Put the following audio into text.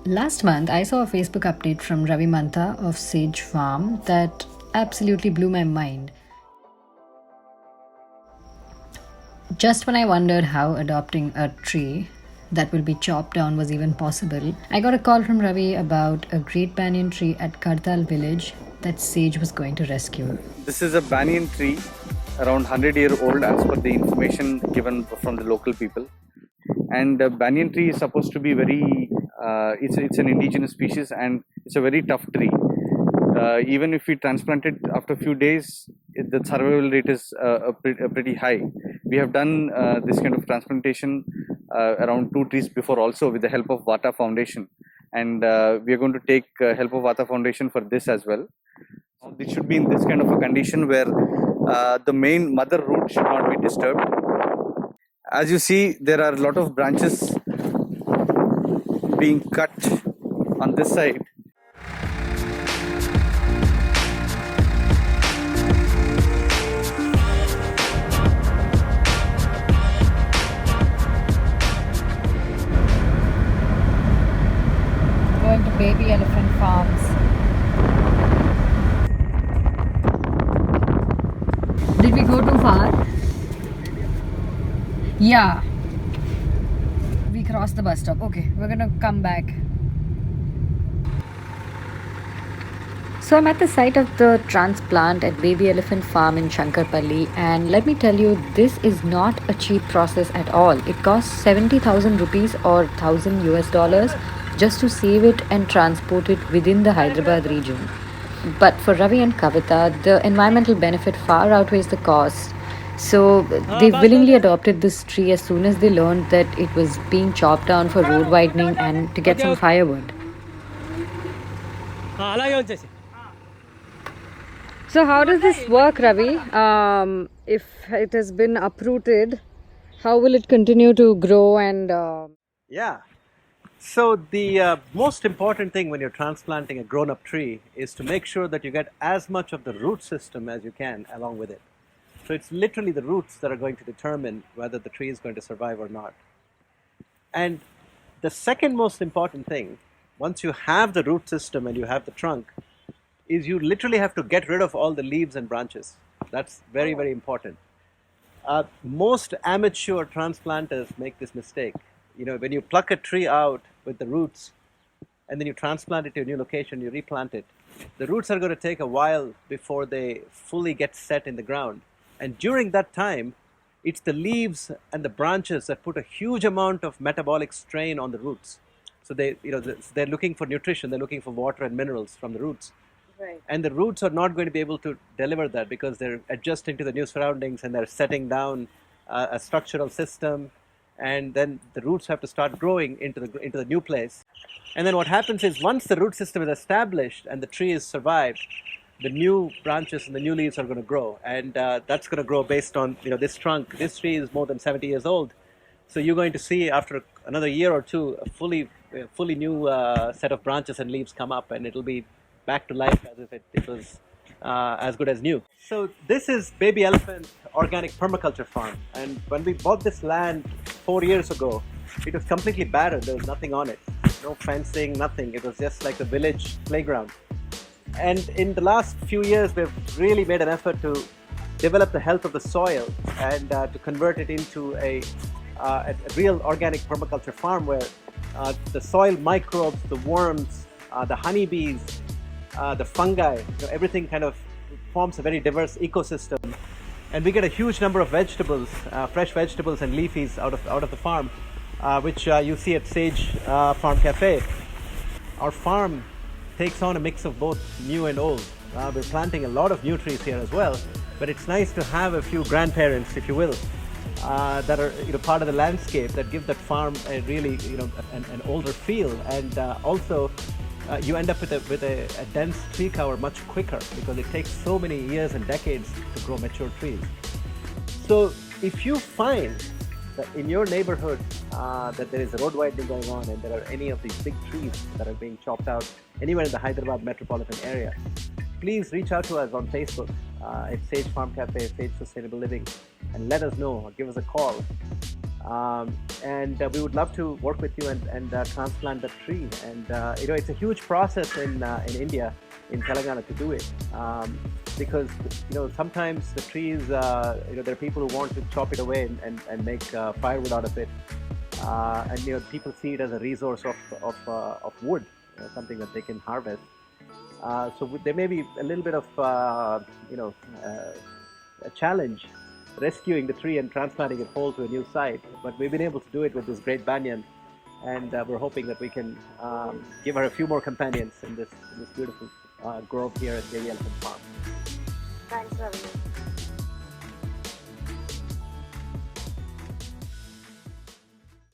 Last month, I saw a Facebook update from Ravi Mantha of Sage Farm that absolutely blew my mind. Just when I wondered how adopting a tree that will be chopped down was even possible, I got a call from Ravi about a great banyan tree at Kartal village that Sage was going to rescue. This is a banyan tree, around 100-year-old as per the information given from the local people. And banyan tree is supposed to be it's an indigenous species and it's a very tough tree. Even if we transplant it after a few days, the survival rate is pretty high. We have done this kind of transplantation around 2 trees before also with the help of Vata Foundation. And we are going to take help of Vata Foundation for this as well. It should be in this kind of a condition where the main mother root should not be disturbed. As you see, there are a lot of branches being cut on this side. Going to baby elephant farms. Did we go too far? Yeah. We crossed the bus stop. Okay, we're gonna come back. So I'm at the site of the transplant at Baby Elephant Farm in Shankarpalli, and let me tell you, this is not a cheap process at all. It costs 70,000 rupees or 1,000 US dollars just to save it and transport it within the Hyderabad region. But for Ravi and Kavitha, the environmental benefit far outweighs the cost. So they willingly adopted this tree as soon as they learned that it was being chopped down for road widening and to get some firewood. So how does this work, Ravi? If it has been uprooted, how will it continue to grow and... Yeah. So the most important thing when you're transplanting a grown-up tree is to make sure that you get as much of the root system as you can along with it. So it's literally the roots that are going to determine whether the tree is going to survive or not. And the second most important thing, once you have the root system and you have the trunk, is you literally have to get rid of all the leaves and branches. That's very, very important. Most amateur transplanters make this mistake. You know, when you pluck a tree out with the roots and then you transplant it to a new location, you replant it, the roots are going to take a while before they fully get set in the ground. And during that time, it's the leaves and the branches that put a huge amount of metabolic strain on the roots. So they're looking for nutrition, they're looking for water and minerals from the roots. Right. And the roots are not going to be able to deliver that because they're adjusting to the new surroundings and they're setting down a structural system. And then the roots have to start growing into the new place. And then what happens is once the root system is established and the tree is survived, the new branches and the new leaves are going to grow. And that's going to grow based on this trunk. This tree is more than 70 years old. So you're going to see after another year or two a fully new set of branches and leaves come up, and it'll be back to life as if it was as good as new. So this is Baby Elephant Organic Permaculture Farm, and when we bought this land 4 years ago, it was completely barren. There was nothing on it, no fencing, nothing. It was just like a village playground. And in the last few years, we've really made an effort to develop the health of the soil and to convert it into a real organic permaculture farm where the soil microbes, the worms, the honeybees, the fungi, everything kind of forms a very diverse ecosystem. And we get a huge number of vegetables, fresh vegetables and leafies out of the farm, which you see at Sage Farm Cafe. Our farm takes on a mix of both new and old. We're planting a lot of new trees here as well, but it's nice to have a few grandparents, if you will, that are part of the landscape that give that farm a really an older feel, and also you end up with a dense tree cover much quicker because it takes so many years and decades to grow mature trees. So if you find that in your neighborhood that there is a road widening going on and there are any of these big trees that are being chopped out anywhere in the Hyderabad metropolitan area, please reach out to us on Facebook at Sage Farm Cafe, Sage Sustainable Living, and let us know or give us a call. And we would love to work with you and transplant the tree. And it's a huge process in India, in Telangana, to do it, because sometimes the trees, there are people who want to chop it away and make firewood out of it, and people see it as a resource of wood, something that they can harvest. So there may be a little bit of a challenge rescuing the tree and transplanting it whole to a new site, but we've been able to do it with this great banyan, and we're hoping that we can give her a few more companions in this beautiful grove here at Baby Elephant Farm. Thanks, Ravi.